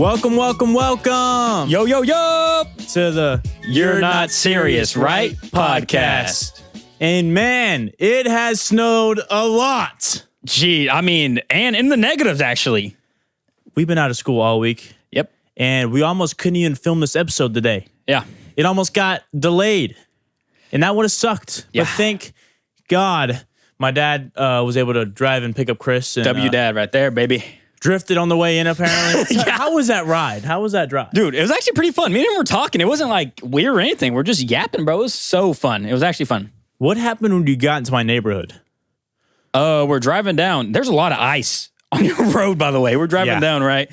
Welcome, welcome, welcome Yo, yo, yo! to the You're Not Serious, Right? podcast. And man, it has snowed a lot. Gee, I mean, and in the negatives, actually. We've been out of school all week, Yep. and we almost couldn't even film this episode today. Yeah. It almost got delayed, and that would have sucked. Yeah. But thank God my dad was able to drive and pick up Chris. And, Dad right there, baby. drifted on the way in, apparently. Yeah. How was that ride? How was that drive? Dude, it was actually pretty fun. Me and him were talking. It wasn't like weird or anything. We're just yapping, bro. It was so fun. It was actually fun. What happened when you got into my neighborhood? We're driving down. There's a lot of ice on your road, by the way. We're driving down, right?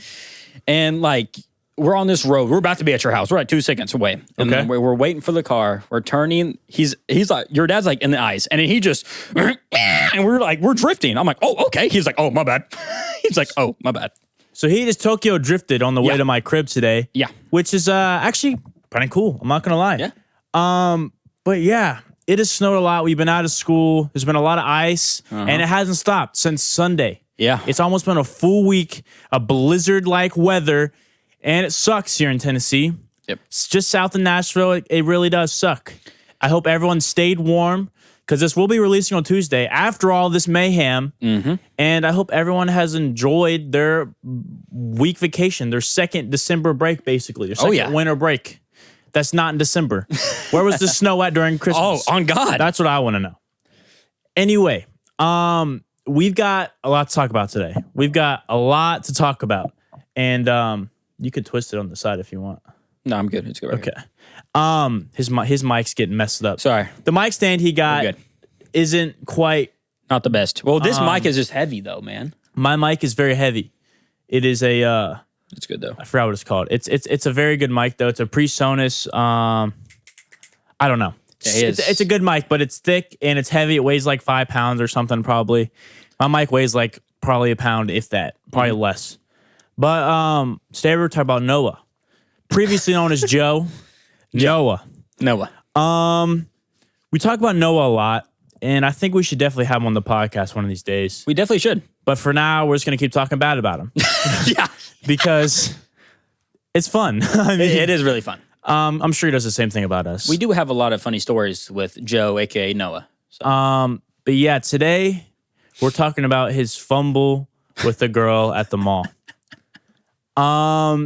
And like, we're on this road. We're about to be at your house. We're like 2 seconds away. And then we're waiting for the car. We're turning. He's like, your dad's like in the ice. And then he just, and we're like, we're drifting. I'm like, oh, okay. He's like, oh, my bad. He's like, oh, my bad. So he just Tokyo drifted on the way to my crib today. Yeah. Which is actually pretty cool. I'm not going to lie. Yeah. But yeah, it has snowed a lot. We've been out of school. There's been a lot of ice, and it hasn't stopped since Sunday. Yeah. It's almost been a full week of blizzard-like weather, and it sucks here in Tennessee. Yep. It's just south of Nashville. It really does suck. I hope everyone stayed warm, because this will be releasing on Tuesday after all this mayhem. And I hope everyone has enjoyed their week vacation, their second December break, basically. Their second winter break. That's not in December. Where was the snow at during Christmas? Oh, on God. That's what I want to know. Anyway, we've got a lot to talk about today. We've got a lot to talk about. And you could twist it on the side if you want. No, I'm good. It's good. Right Okay. His mic's getting messed up. Sorry. The mic stand he got We're good. isn't quite. Not the best. Well, this mic is just heavy, though, man. My mic is very heavy. It is a. It's good, though. I forgot what it's called. It's a very good mic though. It's a PreSonus. I don't know. Yeah, it's a good mic, but it's thick and it's heavy. It weighs like 5 pounds or something probably. My mic weighs like probably a pound, if that, probably less. But today we're talking about Noah, previously known as Joe. Noah. We talk about Noah a lot, and I think we should definitely have him on the podcast one of these days. We definitely should. But for now, we're just gonna keep talking bad about him. Yeah. Because it's fun. I mean, It is really fun. I'm sure he does the same thing about us. We do have a lot of funny stories with Joe, a.k.a. Noah. So. But yeah, today we're talking about his fumble with the girl at the mall.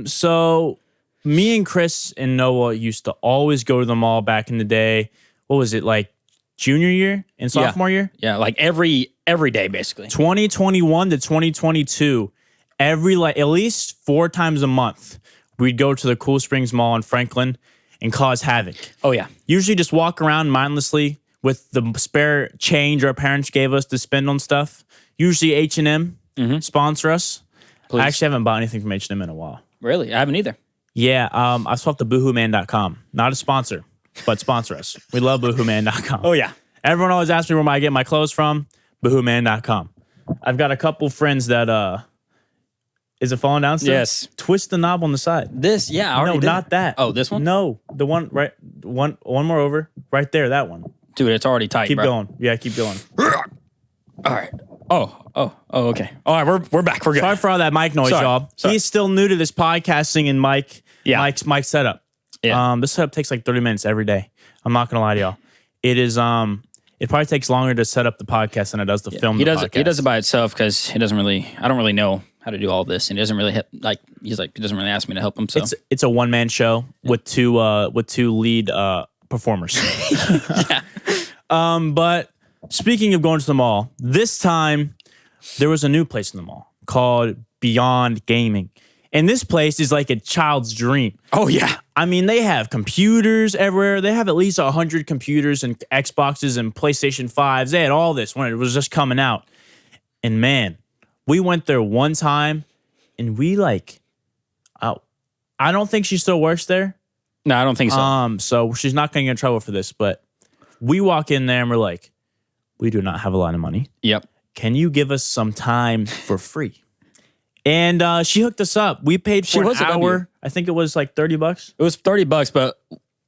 So me and Chris and Noah used to always go to the mall back in the day. What was it, like junior year and sophomore year? Yeah, like every day, basically. 2021 to 2022, at least 4 times a month, we'd go to the Cool Springs Mall in Franklin and cause havoc. Oh, yeah. Usually just walk around mindlessly with the spare change our parents gave us to spend on stuff. Usually H&M sponsor us. Please. I actually haven't bought anything from H&M in a while. Really? I haven't either. Yeah, I swapped to boohooman.com. Not a sponsor, but sponsor us. We love boohooman.com. Oh, yeah. Everyone always asks me where I get my clothes from. boohooman.com. I've got a couple friends that is it falling down still? Yes. Twist the knob on the side. This, yeah, I already No, did. not that. Oh, this one? No, the one right one more over. Right there, that one. Dude, it's already tight, Keep bro. going. Yeah, keep going. All right. Oh, okay. All right, we're back. We're good. Sorry for all that mic noise, Sorry. y'all. Sorry. He's still new to this podcasting and mic setup. Yeah. This setup takes like 30 minutes every day. I'm not gonna lie to y'all. It is it probably takes longer to set up the podcast than it does to film the podcast. He does it by itself because I don't really know how to do all this, and he doesn't really he doesn't really ask me to help him. So It's a one-man show with two lead performers. yeah. But speaking of going to the mall, this time there was a new place in the mall called Beyond Gaming. And this place is like a child's dream. Oh, yeah. I mean, they have computers everywhere. They have at least 100 computers and Xboxes and PlayStation 5s. They had all this when it was just coming out. And man, we went there one time and we I don't think she still works there. No, I don't think so. So she's not going to get in trouble for this, but we walk in there and we're like, we do not have a lot of money. Yep. Can you give us some time for free? And she hooked us up. We paid for an hour. I think it was like $30 It was $30, but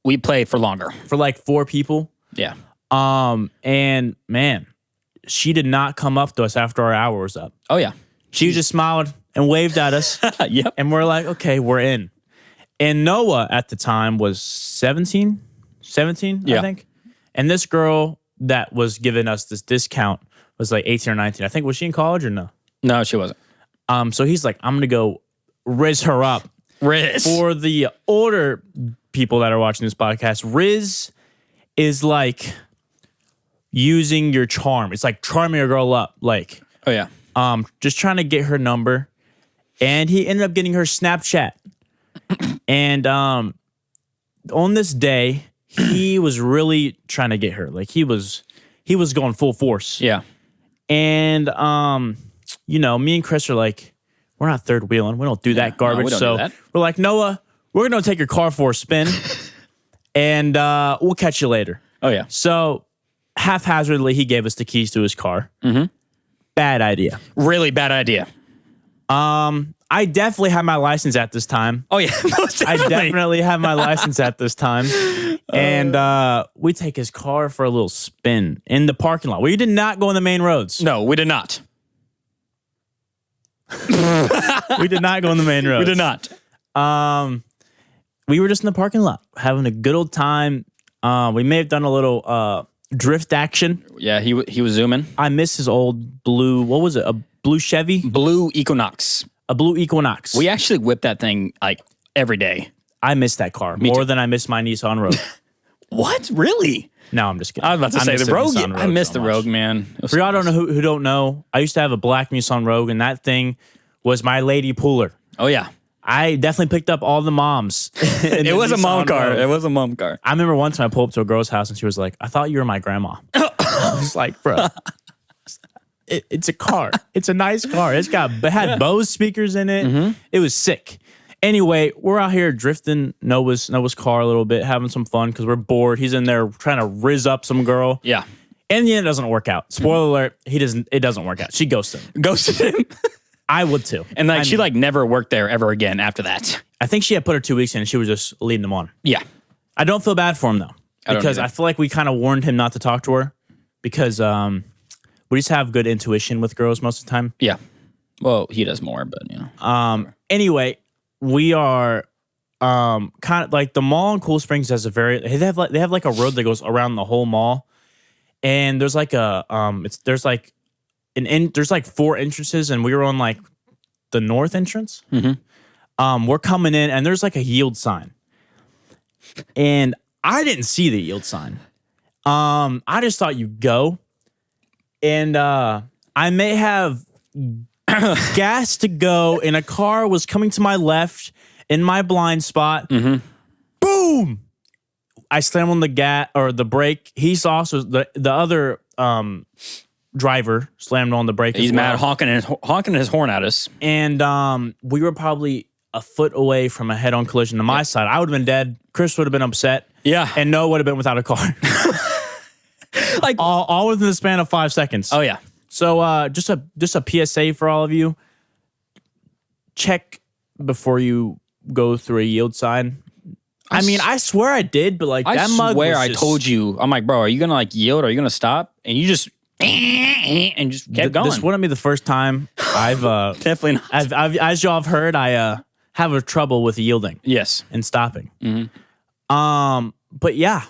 we played for longer. for like 4 people. Yeah. And man, she did not come up to us after our hour was up. Oh, yeah. She just smiled and waved at us. Yep. And we're like, okay, we're in. And Noah at the time was 17, I think. And this girl that was giving us this discount was like 18 or 19. I think, was she in college or no? No, she wasn't. So he's like, I'm going to go riz her up. Riz. For the older people that are watching this podcast, riz is like using your charm. It's like charming a girl up. Like, oh, yeah. Just trying to get her number. And he ended up getting her Snapchat. And on this day, he was really trying to get her. Like, he was going full force. Yeah. And you know, me and Chris are like, we're not third wheeling. We don't do that garbage. No, we don't so do that. we're like, Noah, we're gonna take your car for a spin, and we'll catch you later. Oh yeah. So haphazardly, he gave us the keys to his car. Mm-hmm. Bad idea. Really bad idea. I definitely had my license at this time. Oh yeah. I definitely have my license at this time. And we take his car for a little spin in the parking lot. We did not go on the main roads. No, we did not. We did not go on the main roads. We did not. We were just in the parking lot having a good old time. We may have done a little drift action. Yeah, he was zooming. I miss his old blue, what was it? A blue Chevy? Blue Equinox. A blue Equinox. We actually whip that thing like every day. I miss that car more too. than I miss my Nissan Rogue. What? Really? No, I'm just kidding. I was about to say miss the Rogue. Nissan I miss so the much. Rogue, man. For y'all who don't know, I used to have a black Nissan Rogue, and that thing was my lady pooler. Oh yeah. I definitely picked up all the moms. It was a mom car. It was a mom car. I remember once when I pulled up to a girl's house and she was like, I thought you were my grandma. I was like, bro, it's a car. It's a nice car. It had Bose speakers in it. Mm-hmm. It was sick. Anyway, we're out here drifting Noah's car a little bit, having some fun because we're bored. He's in there trying to rizz up some girl. Yeah. And the end, it doesn't work out. Spoiler alert, it doesn't work out. She ghosted him. Ghosted him. I would too. And like she never worked there ever again after that. I think she had put her 2 weeks in and she was just leading him on. Yeah. I don't feel bad for him though. Because I feel like we kind of warned him not to talk to her. Because we just have good intuition with girls most of the time. Yeah. Well, he does more, but you know. Anyway, we are kind of like the mall in Cool Springs has they have like a road that goes around the whole mall. And there's like there's like 4 entrances, and we were on like the north entrance. Mm-hmm. We're coming in, and there's like a yield sign, and I didn't see the yield sign. I just thought you'd go, and I may have gas to go, and a car was coming to my left in my blind spot. Mm-hmm. Boom! I slammed on the gas or the brake. He's also the other driver slammed on the brake. He's as well. mad, honking his horn at us. And we were probably a foot away from a head-on collision to my side. I would have been dead. Chris would have been upset. Yeah. And Noah would have been without a car. Like all within the span of 5 seconds. Oh yeah. So just a PSA for all of you. Check before you go through a yield sign. I mean, I swear I did, but like that mug was I told you. I'm like, bro, are you gonna like yield? Are you gonna stop? And you just and just kept going. This wouldn't be the first time I've definitely not. as y'all have heard, I have a trouble with yielding. Yes. And stopping. Mm-hmm. But yeah,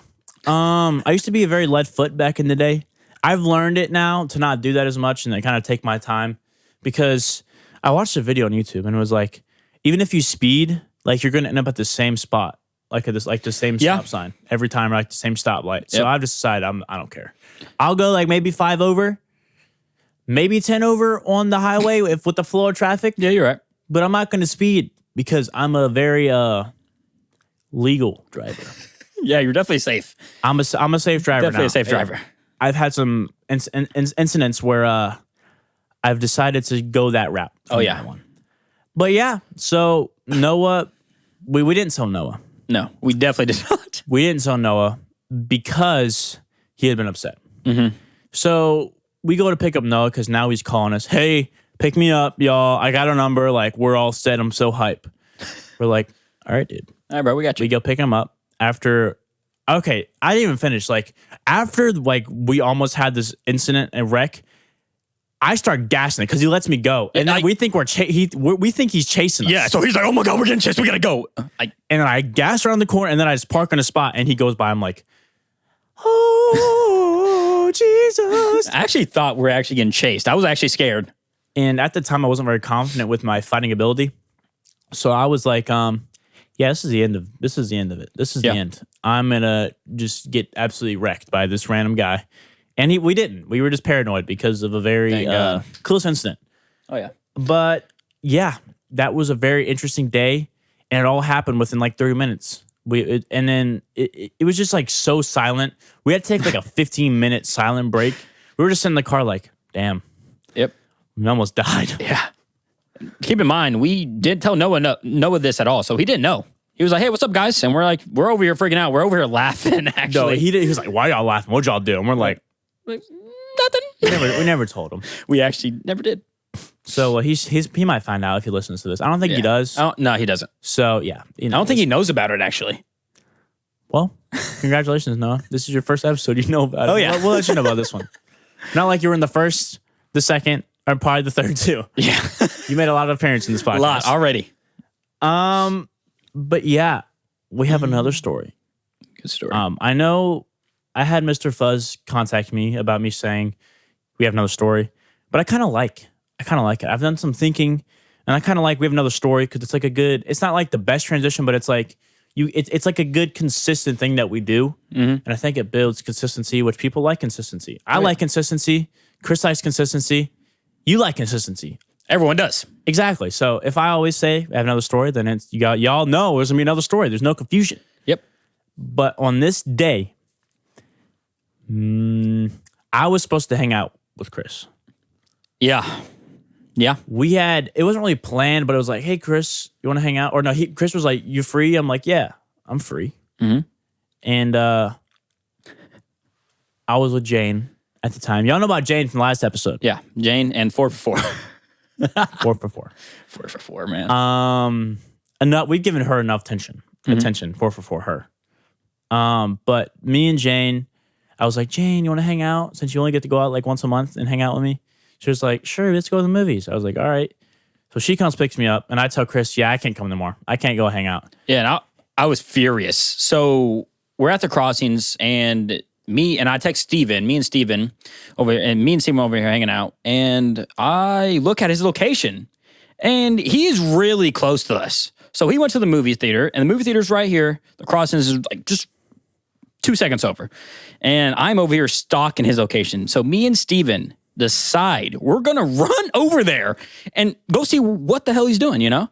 I used to be a very lead foot back in the day. I've learned it now to not do that as much and to kind of take my time because I watched a video on YouTube and it was like, even if you speed, like you're gonna end up at the same spot. Like the same stop sign every time, like the same stoplight. So I've just decided I don't care. I'll go like maybe 5 over, maybe 10 over on the highway with the flow of traffic. Yeah, you're right. But I'm not going to speed because I'm a very legal driver. Yeah, you're definitely safe. I'm a safe driver. Definitely a safe driver. I've had some incidents where I've decided to go that route. Oh yeah. But yeah, so Noah, we didn't sell Noah. No, we definitely did not. We didn't tell Noah because he had been upset. Mm-hmm. So we go to pick up Noah because now he's calling us. Hey, pick me up, y'all. I got a number. Like, we're all set. I'm so hype. We're like, all right, dude. All right, bro, we got you. We go pick him up after. Okay, I didn't even finish. Like, after like we almost had this incident and wreck, I start gassing it because he lets me go, and then we think we think he's chasing us. Yeah, so he's like, "Oh my god, we're getting chased. We gotta go." And then I gas around the corner, and then I just park on a spot, and he goes by. I'm like, "Oh Jesus!" I actually thought we're actually getting chased. I was actually scared. And at the time, I wasn't very confident with my fighting ability, so I was like, "Yeah, this is the end of it. This is the end. I'm gonna just get absolutely wrecked by this random guy." And we didn't. We were just paranoid because of a very close incident. Oh, yeah. But, yeah, that was a very interesting day. And it all happened within like 30 minutes. And then it was just like so silent. We had to take like a 15-minute silent break. We were just sitting in the car like, damn. Yep. We almost died. Yeah. Keep in mind, we didn't tell Noah this at all. So he didn't know. He was like, "Hey, what's up, guys?" And we're like, we're over here freaking out. We're over here laughing, actually. No, he was like, "Why y'all laughing? What'd y'all do?" And we're like, nothing. We never told him. We actually never did. So he might find out if he listens to this. I don't think he does. No, he doesn't. So yeah, I don't think he knows about it actually. Well, congratulations, Noah. This is your first episode. You know about it. Oh yeah, we'll let you know about this one. Not like you were in the first, the second, or probably the third too. Yeah, you made a lot of appearances in this podcast. A lot already. But yeah, we have another story. Good story. I know I had Mr. Fuzz contact me about me saying we have another story, but I kind of like it. I've done some thinking, and I kind of like we have another story because it's like it's not like the best transition, but it's like it's like a good consistent thing that we do, and I think it builds consistency, which people like consistency. I like consistency. Chris likes consistency. You like consistency. Everyone does. Exactly. So if I always say I have another story, then it's y'all know there's gonna be another story. There's no confusion. Yep. But on this day, I was supposed to hang out with Chris. Yeah. Yeah. It wasn't really planned, but it was like, "Hey, Chris, you want to hang out?" Or no, Chris was like, "You free?" I'm like, "Yeah, I'm free." Mm-hmm. And I was with Jane at the time. Y'all know about Jane from the last episode. Yeah. Jane and 4 for 4. 4 for 4. 4 for 4, man. We've given her enough attention. 4 for 4, her. But me and Jane, I was like, "Jane, you want to hang out? Since you only get to go out like once a month and hang out with me." She was like, "Sure, let's go to the movies." I was like, "All right." So she comes, picks me up, and I tell Chris, "Yeah, I can't come anymore. I can't go hang out." Yeah, and I was furious. So we're at the crossings, and me and Steven over here hanging out, and I look at his location, and he is really close to us. So he went to the movie theater, and the movie theater's right here. The crossings is like just 2 seconds over. And I'm over here stalking his location. So me and Steven decide we're going to run over there and go see what the hell he's doing, you know?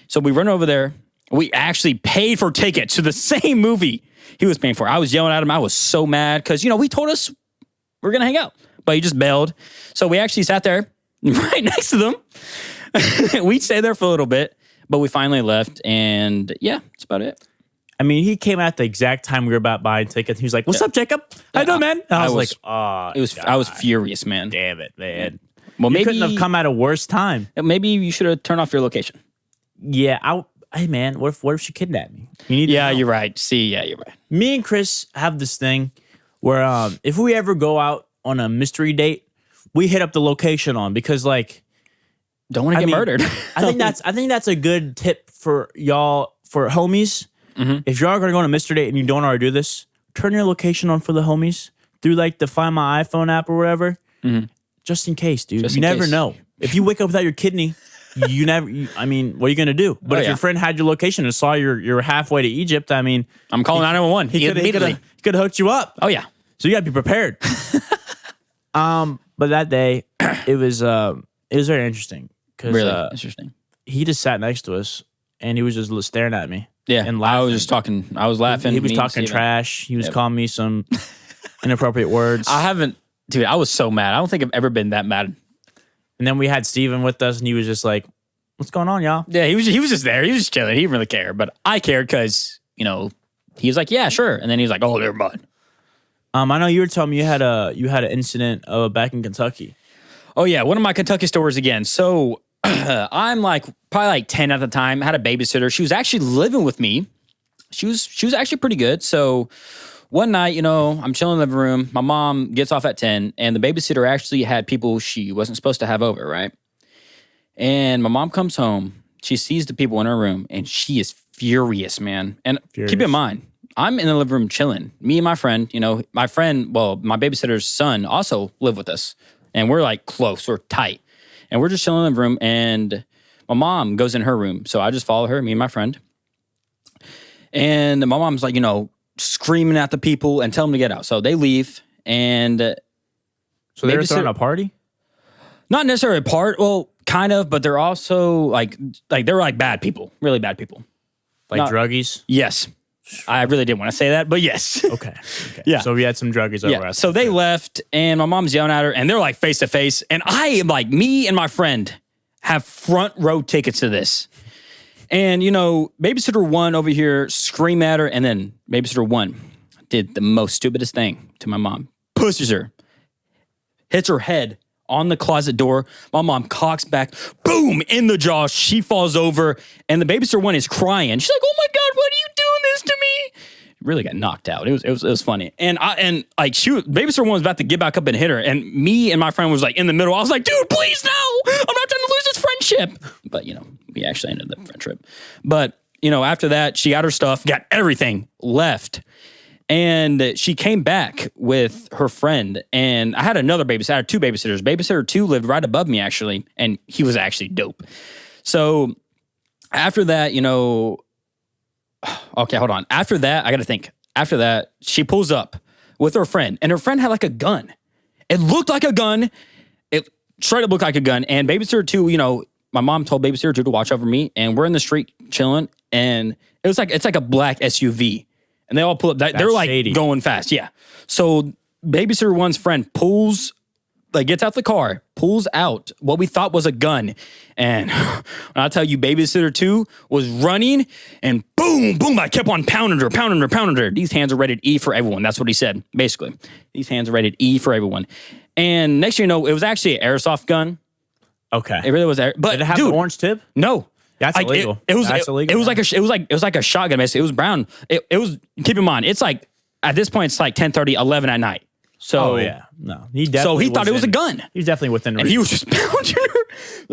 So we run over there. We actually paid for tickets to the same movie he was paying for. I was yelling at him. I was so mad because, we told us we're going to hang out, but he just bailed. So we actually sat there right next to them. We stayed there for a little bit, but we finally left. And yeah, that's about it. I mean, he came at the exact time we were about buying tickets. He was like, "What's up, Jacob? How you doing, man?" And I was like, "Oh, I was furious, man. Damn it, man. Well, you maybe couldn't have come at a worse time. Maybe you should have turned off your location. Yeah, hey, man, what if she kidnapped me? You're right. You're right. Me and Chris have this thing where if we ever go out on a mystery date, we hit up the location because don't want to get murdered. I think that's a good tip for y'all, for homies. Mm-hmm. If y'all are going to go on a mystery date and you don't already do this, turn your location on for the homies through the Find My iPhone app or whatever, just in case, dude. You never know. If you wake up without your kidney, what are you going to do? But if your friend had your location and saw you're halfway to Egypt, I'm calling 911. He could have hooked you up. Oh, yeah. So you got to be prepared. But that day, it was very interesting. Really interesting. He just sat next to us, and he was just staring at me. Yeah, and I was just talking. I was laughing. He was talking trash. He was calling me some inappropriate words. Dude, I was so mad. I don't think I've ever been that mad. And then we had Steven with us, and he was just like, "What's going on, y'all?" Yeah, he was just there. He was just chilling. He didn't really care. But I cared because, he was like, "Yeah, sure." And then he was like, "Oh, never mind." I know you were telling me you had an incident back in Kentucky. Oh, yeah. One of my Kentucky stories again. So I'm probably 10 at the time. I had a babysitter. She was actually living with me. She was actually pretty good. So one night, I'm chilling in the living room. My mom gets off at 10, and the babysitter actually had people she wasn't supposed to have over, right? And my mom comes home. She sees the people in her room, and she is furious, man. And keep in mind, I'm in the living room chilling. Me and my friend, my babysitter's son also live with us. And we're like close, we're tight. And we're just chilling in the room, and my mom goes in her room. So I just follow her, me and my friend. And my mom's like, screaming at the people and tell them to get out. So they leave, and so they're throwing a party? Not necessarily a part, well, kind of, but they're also like they're like bad people, really bad people. Like druggies? Yes. I really didn't want to say that, but yes. Okay. Yeah. So we had some druggies over us. So they left, and my mom's yelling at her, and they're like face to face. And I am like, me and my friend have front row tickets to this. And, babysitter one over here screamed at her, and then babysitter one did the most stupidest thing to my mom. Pushes her, hits her head on the closet door. My mom cocks back, boom, in the jaw. She falls over, and the babysitter one is crying. She's like, "Oh my God, what are you doing this to me?" Really got knocked out. It was funny. And babysitter one was about to get back up and hit her, and me and my friend was like in the middle. I was like, "Dude, please no! I'm not trying to lose this friendship." But we actually ended the friendship. But after that, she got her stuff, got everything, left. And she came back with her friend, and I had another babysitter. I had two babysitters. Babysitter 2 lived right above me, actually, and he was actually dope. So after that, okay, hold on. After that, I got to think. After that, she pulls up with her friend, and her friend had like a gun. It looked like a gun. It straight up looked like a gun. And babysitter 2, my mom told babysitter 2 to watch over me, and we're in the street chilling, and it's like a black SUV. And they all pull up. They're like shady. Going fast. Yeah. So babysitter 1's friend gets out the car, pulls out what we thought was a gun. And when I tell you, babysitter 2 was running, and boom, boom, I kept on pounding her. These hands are rated E for everyone. That's what he said, basically. These hands are rated E for everyone. And next thing you know, it was actually an airsoft gun. Okay. It really was. But did it have the orange tip? No. That's illegal. That's illegal. It was like a shotgun. Basically. It was brown. It was. Keep in mind, it's like at this point, it's like 10:30, 11 at night. So no. He thought it was a gun. He was definitely within reach. And he was just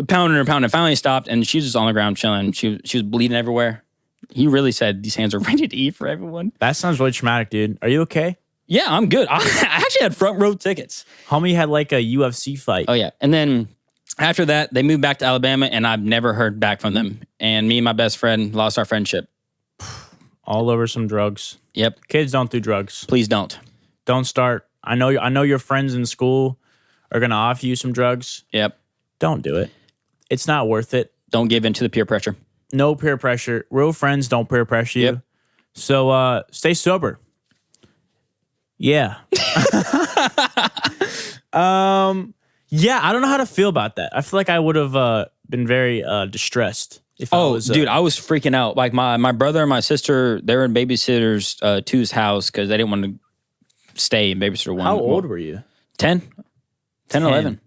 pounding her. Finally stopped, and she was just on the ground chilling. She was bleeding everywhere. He really said these hands are ready to eat for everyone. That sounds really traumatic, dude. Are you okay? Yeah, I'm good. I actually had front row tickets. Homie had like a UFC fight. Oh yeah, and then. After that, they moved back to Alabama, and I've never heard back from them. And me and my best friend lost our friendship. All over some drugs. Yep. Kids don't do drugs. Please don't. Don't start. I know your friends in school are going to offer you some drugs. Yep. Don't do it. It's not worth it. Don't give in to the peer pressure. No peer pressure. Real friends don't peer pressure you. Yep. So stay sober. Yeah. Yeah, I don't know how to feel about that. I feel like I would have been very distressed if I was. Dude, I was freaking out. Like my brother and my sister, they were in babysitter's 2's house because they didn't want to stay in babysitter 1. How old were you? 10, 11.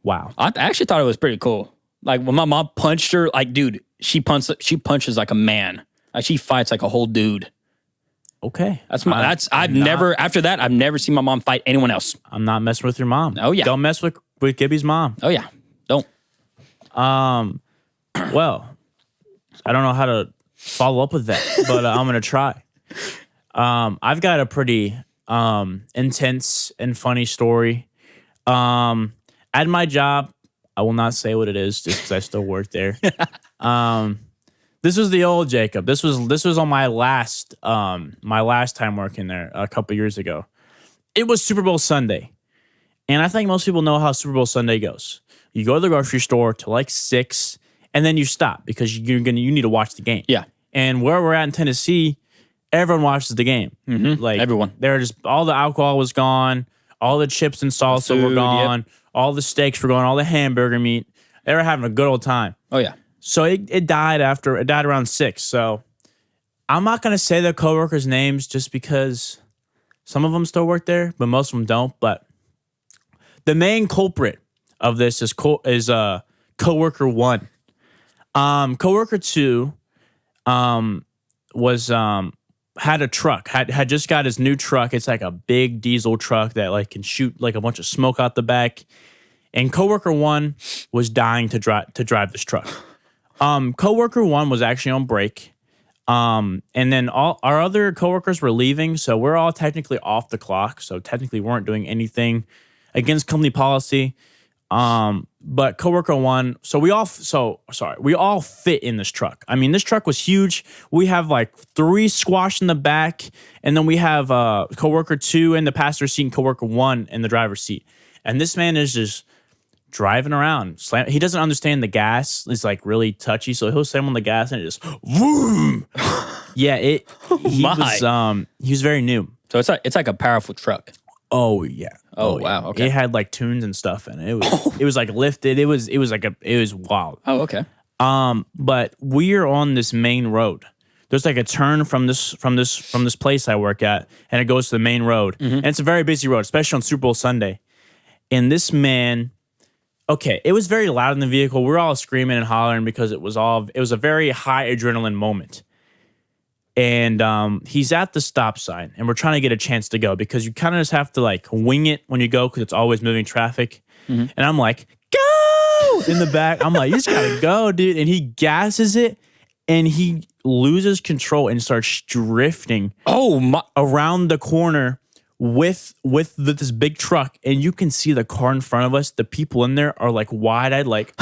Wow. I actually thought it was pretty cool. Like when my mom punched her, like, dude, she punches like a man. Like she fights like a whole dude. Okay. I've never seen my mom fight anyone else. I'm not messing with your mom. Oh yeah. Don't mess with Gibby's mom. Oh yeah. Don't. Well, I don't know how to follow up with that, but I'm going to try. I've got a pretty intense and funny story. At my job, I will not say what it is just because I still work there. This was the old Jacob. This was on my last time working there a couple years ago. It was Super Bowl Sunday, and I think most people know how Super Bowl Sunday goes. You go to the grocery store till like 6, and then you stop because you need to watch the game. Yeah. And where we're at in Tennessee, everyone watches the game. Mm-hmm. Like everyone. They're just all the alcohol was gone, all the chips and salsa were gone, yep. All the steaks were gone, all the hamburger meat. They were having a good old time. Oh yeah. So it died around 6. So I'm not gonna say the coworkers' names just because some of them still work there, but most of them don't. But the main culprit of this is coworker 1. Coworker 2 was had a truck, had just got his new truck. It's like a big diesel truck that like can shoot like a bunch of smoke out the back. And coworker one was dying to drive this truck. Coworker one was actually on break. And then all our other coworkers were leaving, so we're all technically off the clock. So technically we weren't doing anything against company policy. But coworker one, we all fit in this truck. I mean, this truck was huge. We have like 3 squash in the back, and then we have coworker 2 in the passenger seat and coworker 1 in the driver's seat. And this man is just driving around. He doesn't understand the gas. It's like really touchy, so he'll slam on the gas and it just vroom. Yeah, he was very new. So it's like a powerful truck. Oh yeah. Oh wow. Yeah. Okay. It had like tunes and stuff in it. It was like lifted. It was wild. Oh okay. But we are on this main road. There's like a turn from this place I work at, and it goes to the main road. Mm-hmm. And it's a very busy road, especially on Super Bowl Sunday. And this man, okay, it was very loud in the vehicle. We're all screaming and hollering because it was a very high adrenaline moment. And he's at the stop sign, and we're trying to get a chance to go because you kind of just have to like wing it when you go because it's always moving traffic. Mm-hmm. And I'm like, go in the back. I'm like, you just gotta go, dude. And he gasses it, and he loses control and starts drifting. Around the corner with this big truck, and you can see the car in front of us. The people in there are like wide-eyed, like.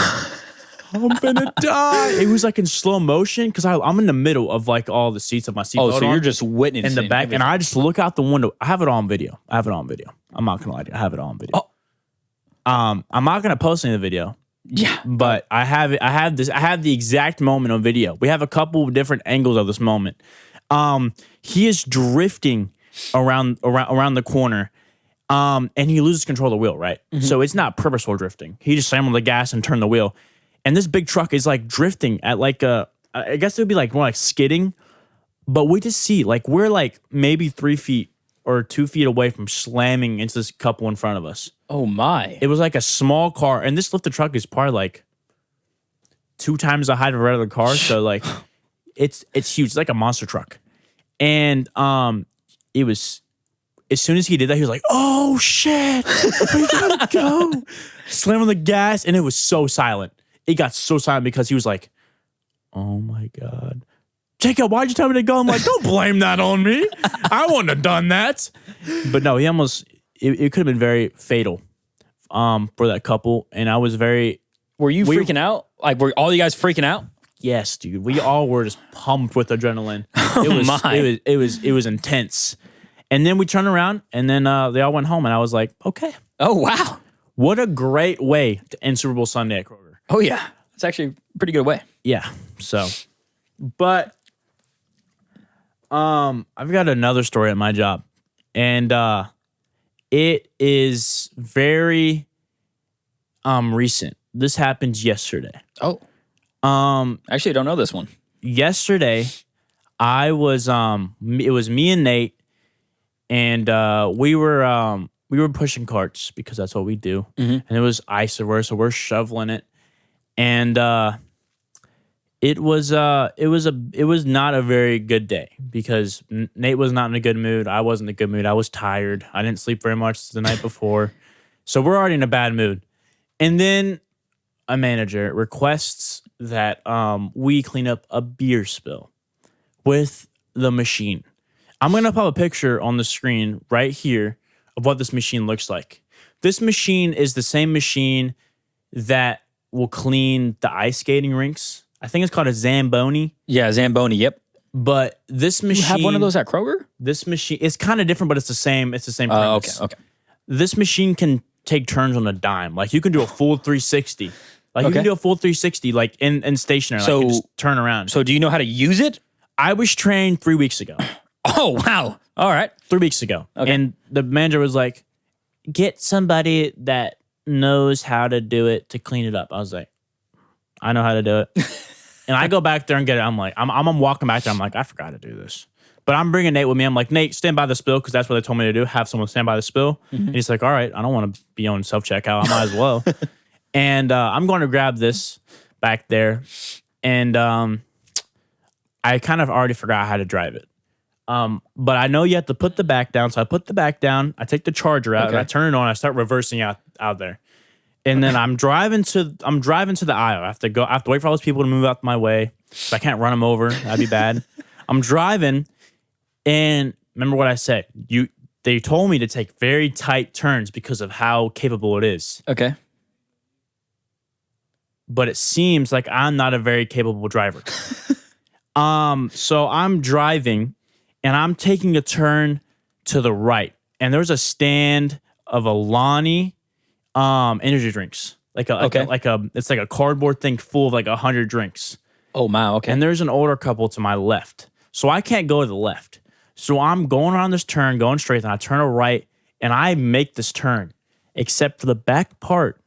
I'm gonna die. It was like in slow motion because I'm in the middle of like all the seats of my seatbelt. Oh, so you're just witnessing in the back, everything. And I just look out the window. I have it on video. I'm not gonna lie to you. I have it on video. I'm not gonna post any of the video. Yeah, but I have it. I have the exact moment on video. We have a couple of different angles of this moment. He is drifting around the corner. And he loses control of the wheel. Right, so it's not purposeful drifting. He just slammed on the gas and turned the wheel. And this big truck is like drifting at like I guess it would be like more like skidding, but we just see like we're like maybe 3 feet or 2 feet away from slamming into this couple in front of us. Oh my! It was like a small car, and this lifted truck is probably like 2 times the height of a regular car, so like it's huge. It's like a monster truck, and it was. As soon as he did that, he was like, "Oh shit, we gotta go!" Slam on the gas, and it was so silent. It got so silent because he was like, "Oh my god, Jacob, why'd you tell me to go?" I'm like, "Don't blame that on me. I wouldn't have done that." But no, he almost. It could have been very fatal, for that couple, and I was very. Were you freaking out? Like, were all you guys freaking out? Yes, dude. We all were just pumped with adrenaline. It was intense. And then we turned around, and then they all went home, and I was like, okay. Oh, wow. What a great way to end Super Bowl Sunday at Kroger. Oh, yeah. It's actually a pretty good way. Yeah. So, but I've got another story at my job, and it is very recent. This happened yesterday. Oh. Actually, I don't know this one. Yesterday, I was it was me and Nate. And we were pushing carts because that's what we do. Mm-hmm. And it was ice everywhere, so we're shoveling it. And it was not a very good day because Nate was not in a good mood. I wasn't in a good mood. I was tired. I didn't sleep very much the night before. So we're already in a bad mood. And then a manager requests that we clean up a beer spill with the machine. I'm going to pop a picture on the screen right here of what this machine looks like. This machine is the same machine that will clean the ice skating rinks. I think it's called a Zamboni. Yeah, Zamboni, yep. But this machine... You have one of those at Kroger? This machine... It's kind of different, but it's the same premise. Okay. This machine can take turns on a dime. Like, you can do a full 360. Like, you can do a full 360, like, in stationary. So, like, you just turn around. So, do you know how to use it? I was trained 3 weeks ago. Oh, wow. All right. 3 weeks ago. Okay. And the manager was like, get somebody that knows how to do it to clean it up. I was like, I know how to do it. And I go back there and get it. I'm like, I'm walking back there. I'm like, I forgot to do this. But I'm bringing Nate with me. I'm like, Nate, stand by the spill because that's what they told me to do. Have someone stand by the spill. Mm-hmm. And he's like, all right, I don't want to be on self-checkout. I might as well. And I'm going to grab this back there. And I kind of already forgot how to drive it. But I know you have to put the back down. So I put the back down. I take the charger out and I turn it on. I start reversing out there. And then I'm driving to the aisle. I have to wait for all those people to move out my way. So I can't run them over. That'd be bad. I'm driving, and remember what I said. They told me to take very tight turns because of how capable it is. Okay. But it seems like I'm not a very capable driver. So I'm driving, and I'm taking a turn to the right, and there's a stand of Alani energy drinks. It's like a cardboard thing full of like 100 drinks. Oh, wow. Okay. And there's an older couple to my left. So I can't go to the left. So I'm going around this turn, going straight, and I turn a right, and I make this turn. Except for the back part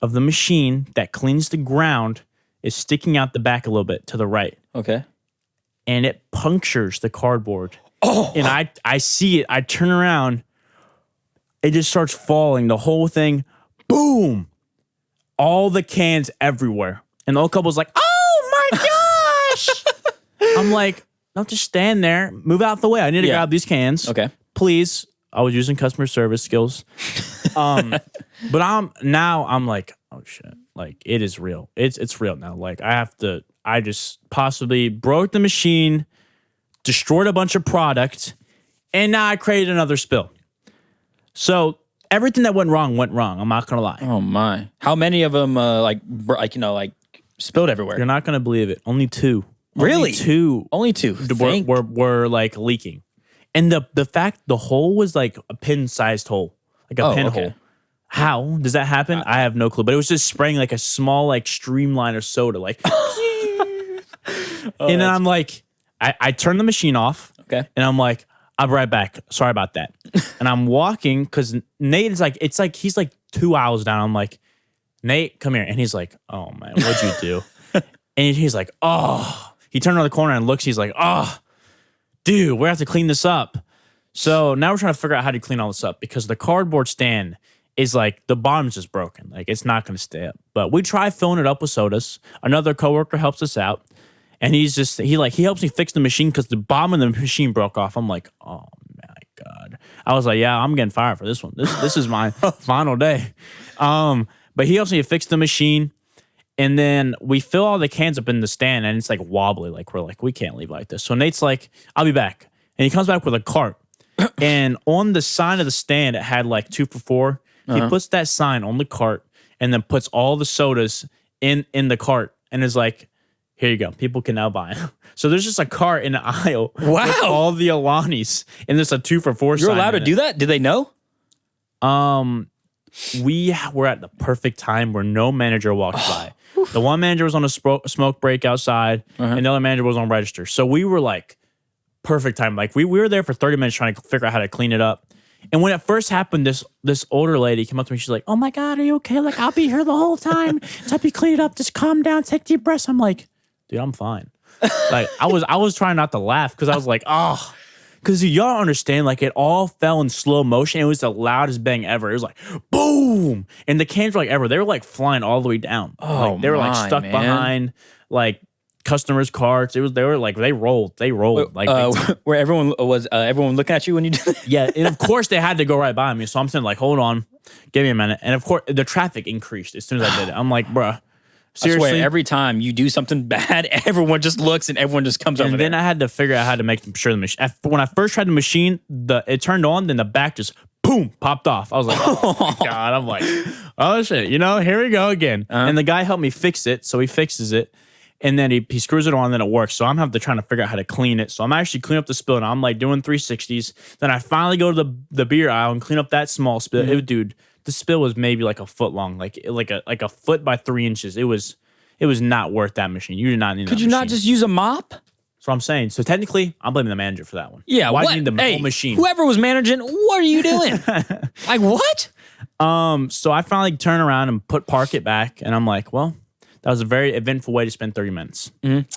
of the machine that cleans the ground is sticking out the back a little bit to the right. Okay. And it punctures the cardboard. Oh. And I see it. I turn around. It just starts falling. The whole thing, boom. All the cans everywhere. And the old couple's like, oh my gosh. I'm like, don't just stand there. Move out the way. I need to grab these cans. Okay. Please. I was using customer service skills. But I'm like, oh shit. Like, it is real. It's real now. Like, I just possibly broke the machine, destroyed a bunch of product, and now I created another spill. So everything that went wrong. I'm not gonna lie. Oh my! How many of them spilled everywhere? You're not gonna believe it. Only 2. Really? Only two were like leaking, and the hole was like a pin-sized hole, like a pinhole. How does that happen? I have no clue. But it was just spraying like a small like streamline of soda, like. And then I'm like, I turn the machine off. Okay. And I'm like, I'll be right back. Sorry about that. And I'm walking because Nate is like, he's like 2 hours down. I'm like, Nate, come here. And he's like, oh man, what'd you do? And he's like, oh. He turned around the corner and looks. He's like, oh, dude, we have to clean this up. So now we're trying to figure out how to clean all this up because the cardboard stand is like the bottom's just broken. Like it's not going to stay up. But we try filling it up with sodas. Another coworker helps us out. And he helps me fix the machine because the bottom of the machine broke off. I'm like, oh my God. I was like, yeah, I'm getting fired for this one. This is my final day. But he helps me fix the machine. And then we fill all the cans up in the stand and it's like wobbly. Like we're like, we can't leave like this. So Nate's like, I'll be back. And he comes back with a cart. And on the sign of the stand, it had like 2 for $4. He puts that sign on the cart and then puts all the sodas in the cart and is like, here you go. People can now buy them. So there's just a cart in the aisle with all the Alanis and there's a 2 for $4 sign. You're allowed to do that? Did they know? We were at the perfect time where no manager walked by. The one manager was on a smoke break outside, and the other manager was on register. So we were like, perfect time. Like we were there for 30 minutes trying to figure out how to clean it up. And when it first happened, this older lady came up to me. She's like, oh my God, are you okay? Like, I'll be here the whole time to help you clean it up. Just calm down, take deep breaths. I'm like, dude, I'm fine. Like I was trying not to laugh because I was like, oh. Because y'all understand, like, it all fell in slow motion. It was the loudest bang ever. It was like, boom! And the cans were like ever. They were like flying all the way down. Oh, like, they were like stuck behind like customers' carts. They rolled. Where everyone was looking at you when you did that? Yeah, and of course they had to go right by me. So I'm saying like, hold on, give me a minute. And of course the traffic increased as soon as I did it. I'm like, bruh. Seriously, I swear, every time you do something bad, everyone just looks and everyone just comes over there. And then I had to figure out how to make sure the machine. When I first tried the machine, it turned on, then the back just boom popped off. I was like, oh my God. I'm like, oh shit, here we go again. And the guy helped me fix it, so he fixes it, and then he screws it on, and then it works. So I'm having to try to figure out how to clean it. So I'm actually cleaning up the spill, and I'm like doing 360s. Then I finally go to the beer aisle and clean up that small spill. Dude, the spill was maybe like a foot long, like a foot by 3 inches. It was not worth that machine. You did not need that Could you not just use a mop? That's what I'm saying. So technically, I'm blaming the manager for that one. Yeah, why do you need the whole machine? Whoever was managing, what are you doing? Like, what? So I finally turn around and park it back, and I'm like, well, that was a very eventful way to spend 30 minutes. And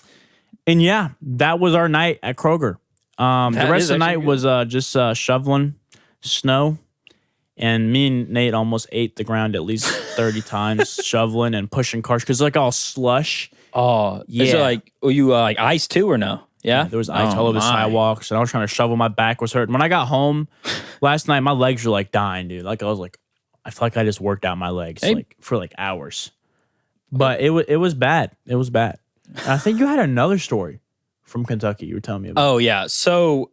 yeah, that was our night at Kroger. The rest of the night was just shoveling snow. And me and Nate almost ate the ground at least 30 times, shoveling and pushing cars because like all slush. Oh, yeah. Is it like, were you like ice too or no? Yeah? There was ice all over the sidewalks, and I was trying to shovel. My back was hurting. When I got home last night, my legs were like dying, dude. Like I was like, I feel like I just worked out my legs for like hours. But it was bad. It was bad. And I think you had another story from Kentucky you were telling me about. Oh yeah. So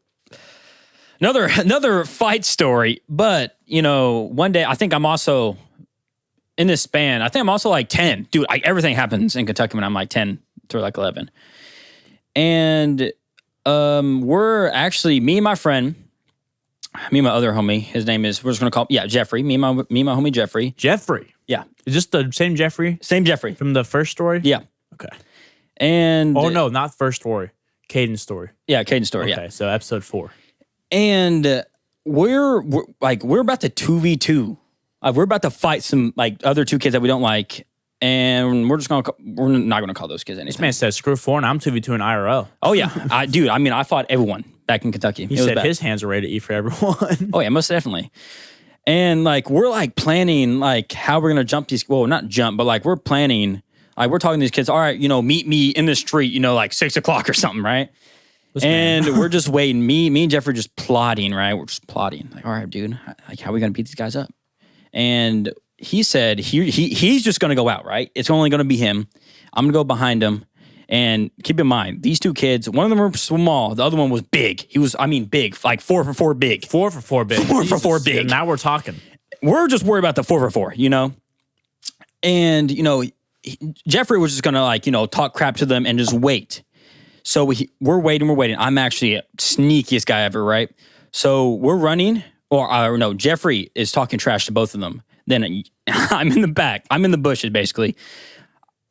another fight story. But one day I think I'm also in this span. I think I'm also like 10, dude. Everything happens in Kentucky when I'm like 10 through like 11. And we're actually, me and my friend, me and my other homie, his name is, we're just going to call him, Jeffrey. Me and my homie, Jeffrey. Jeffrey? Yeah. Is this the same Jeffrey? Same Jeffrey. From the first story? Yeah. Okay. And... Oh, no, not first story. Caden's story. Yeah, Caden's story, Okay, so episode 4. And we're about to 2v2. We're about to fight some, like, other 2 kids that we don't like. And we're not gonna call those kids anything. This man said screw 4 and I'm 2v2 in IRL. Oh yeah, I fought everyone back in Kentucky. He said his hands are ready to eat for everyone. Oh yeah, most definitely. And like we're like planning like how we're gonna jump these. Well, not jump, but like we're planning. Like we're talking to these kids. All right, meet me in the street. Like 6 o'clock or something, right? And we're just waiting. Me and Jeff are just plotting, right? We're just plotting. Like, all right, dude, like how are we gonna beat these guys up? And he said he's just going to go out, right? It's only going to be him. I'm going to go behind him. And keep in mind, these 2 kids, one of them were small. The other one was big. He was, big, like 4 for 4 big. 4 for 4 big. 4 for 4 big. And now we're talking. We're just worried about the 4 for 4, And, Jeffrey was just going to talk crap to them and just wait. So we're waiting. I'm actually the sneakiest guy ever, right? So we're running, no, Jeffrey is talking trash to both of them. Then I'm in the back. I'm in the bushes, basically.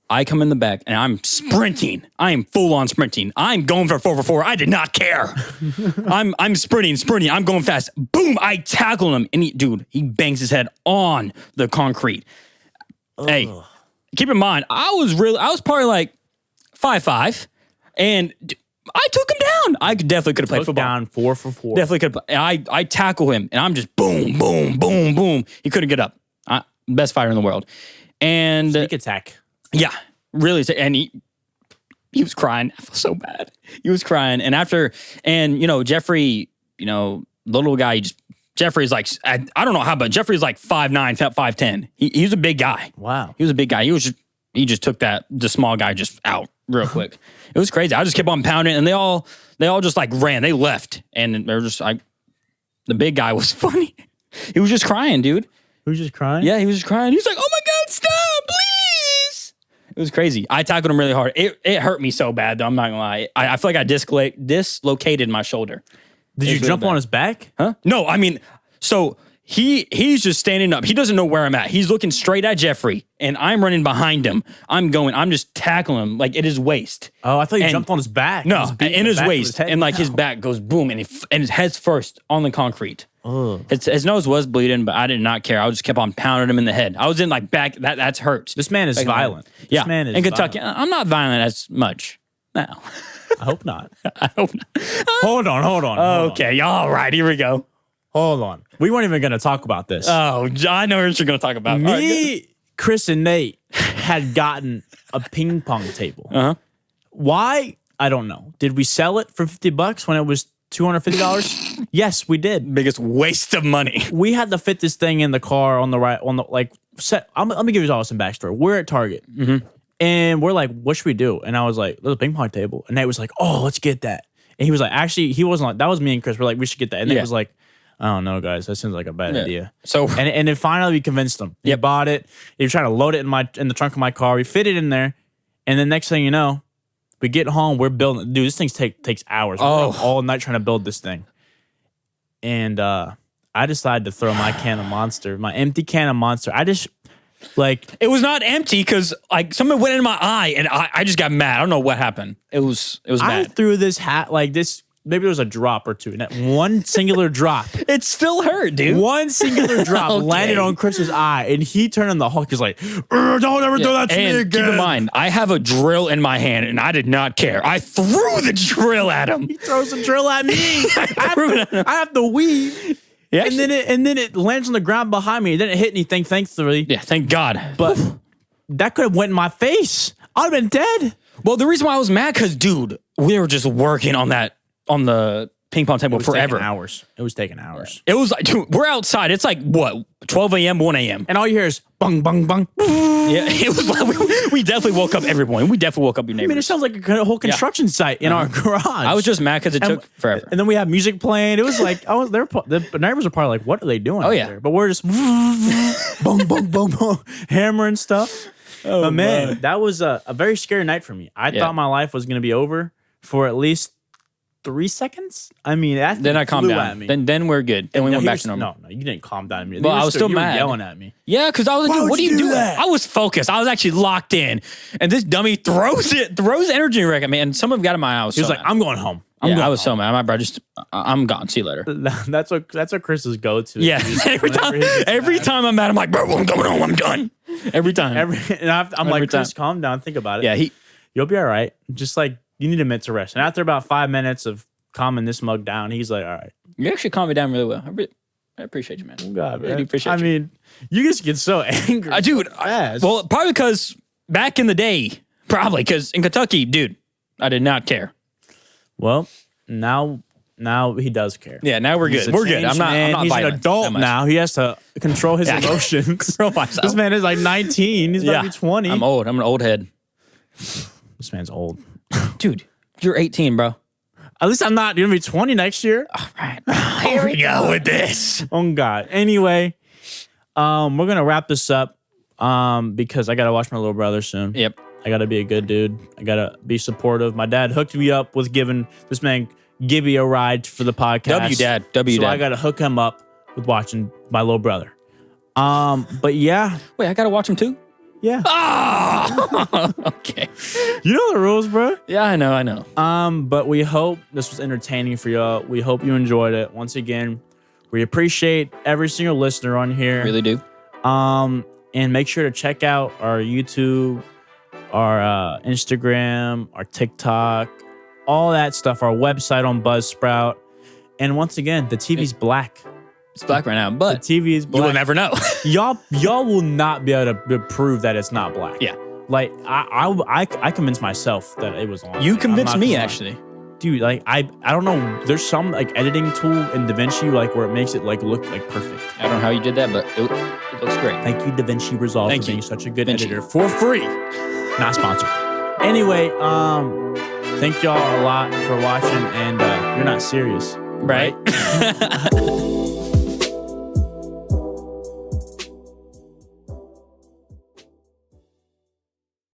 I come in the back, and I'm sprinting. I am full-on sprinting. I'm going for 4 for 4. I did not care. I'm sprinting. I'm going fast. Boom! I tackle him, and he bangs his head on the concrete. Ugh. Hey, keep in mind, I was probably like 5'5", and I took him down. I definitely could have played football. Down 4 for 4. Definitely could have. I tackle him, and I'm just boom, boom, boom, boom. He couldn't get up. Best fighter in the world. And sneak attack. Yeah, really. And he was crying. I feel so bad. He was crying. And Jeffrey, little guy, Jeffrey's like, I don't know how, but Jeffrey's like 5'9", 5'10". He was a big guy. Wow. He was a big guy. He just took the small guy just out real quick. It was crazy. I just kept on pounding, and they all just like ran. They left, and they're just like, the big guy was funny. He was just crying, dude. He was just crying? Yeah, he was just crying. He was like, oh my God, stop, please. It was crazy. I tackled him really hard. It hurt me so bad, though. I'm not gonna lie. I feel like I dislocated my shoulder. Did you jump on his back? Huh? No, so he's just standing up. He doesn't know where I'm at. He's looking straight at Jeffrey, and I'm running behind him. I'm just tackling him like at his waist. Oh, I thought you jumped on his back. No, in his waist. And like his back goes boom, and his head's first on the concrete. His nose was bleeding, but I did not care. I just kept on pounding him in the head. I was in like back. That's hurts. This man is violent. Yeah, this man is in Kentucky. violent. I'm not violent as much. No, I hope not. I hope not. Hold on. Okay, all right. Here we go. Hold on. We weren't even going to talk about this. Oh, I know what you're going to talk about. Me, Chris, and Nate had gotten a ping pong table. Uh-huh. Why? I don't know. Did we sell it for $50 when it was $250? Yes, we did. Biggest waste of money. We had to fit this thing in the car on the right, let me give you all some backstory. We're at Target. Mm-hmm. And we're like, what should we do? And I was like, there's a ping pong table. And Nate was like, oh, let's get that. And he was like, actually, he wasn't like, that was me and Chris. We're like, we should get that. And Nate was like, I don't know, guys. That seems like a bad idea. So and then finally we convinced him. He bought it. He was trying to load it in the trunk of my car. We fit it in there. And then next thing you know, we get home, we're building. Dude, this thing takes hours. We're up all night trying to build this thing. And I decided to throw my empty can of Monster. It was not empty because like something went in my eye and I just got mad. I don't know what happened. It was bad. I threw this hat like this. Maybe there was a drop or two. And that one singular drop. It still hurt, dude. One singular drop landed on Chris's eye, and he turned on the Hulk. He's like, don't ever do that to me again. Keep in mind, I have a drill in my hand, and I did not care. I threw the drill at him. He throws the drill at me. I have to weave. Yeah, and then it lands on the ground behind me. It didn't hit anything, thankfully. Yeah, thank God. But that could have went in my face. I'd have been dead. Well, the reason why I was mad, because, dude, we were just working on the ping pong table forever. Hours. It was taking hours. It was like, dude, we're outside. It's like, what, 12 a.m., 1 a.m. And all you hear is bung, bung, bung. Yeah, it was like, we definitely woke up every morning. We definitely woke up your neighbors. I mean, it sounds like a whole construction site in our garage. I was just mad because it took forever. And then we have music playing. It was like, the neighbors are probably like, what are they doing? Oh, yeah. There? But we're just boom, boom, boom, boom, hammering stuff. Oh, but man, that was a very scary night for me. I thought my life was going to be over for at least 3 seconds. I mean, then I calmed down. Then we're good. Then we went back to normal. No, you didn't calm down. Well, I was still mad. You were yelling at me. Yeah, because I was like, dude, what are you doing? I was focused. I was actually locked in. And this dummy throws energy wreck at me. And someone got in my house. He was like, I'm going home. I was so mad. My brother I'm gone. See you later. That's what Chris's go-to. Yeah. every time I'm mad, I'm like, bro, I'm going home. I'm done. Every time. I'm like, Chris, calm down. Think about it. Yeah, you'll be all right. Just like, you need a minute to rest. And after about 5 minutes of calming this mug down, he's like, all right. You actually calmed me down really well. I appreciate you, man. Oh, God, man. I really appreciate you. I mean, you just get so angry. Dude, well, probably because back in the day, probably because in Kentucky, dude, I did not care. Well, now he does care. Yeah, now we're good. We're good. I'm not He's an adult now. He has to control his emotions. Control myself. This man is like 19. He's about to be 20. I'm old. I'm an old head. This man's old. Dude, you're 18, bro. At least I'm not. You're going to be 20 next year. All right. Here we go with this. Oh, God. Anyway, we're going to wrap this up because I got to watch my little brother soon. Yep. I got to be a good dude. I got to be supportive. My dad hooked me up with giving this man Gibby a ride for the podcast. Dad. So I got to hook him up with watching my little brother. But yeah. Wait, I got to watch him too? Yeah. Oh! Okay. You know the rules, bro. Yeah, I know. But we hope this was entertaining for y'all. We hope you enjoyed it. Once again, we appreciate every single listener on here. Really do. And make sure to check out our YouTube, our Instagram, our TikTok, all that stuff, our website on Buzzsprout. And once again, the TV's black. It's black right now, but the TV is black. You will never know. y'all will not be able to prove that it's not black. Yeah. Like I convinced myself that it was on. You convinced me actually. Dude, like I don't know. There's some like editing tool in DaVinci like where it makes it like look like perfect. I don't know how you did that, but it looks great. Thank you, DaVinci Resolve, for being such a good editor for free. Not sponsored. Anyway, thank y'all a lot for watching, and you're not serious, right?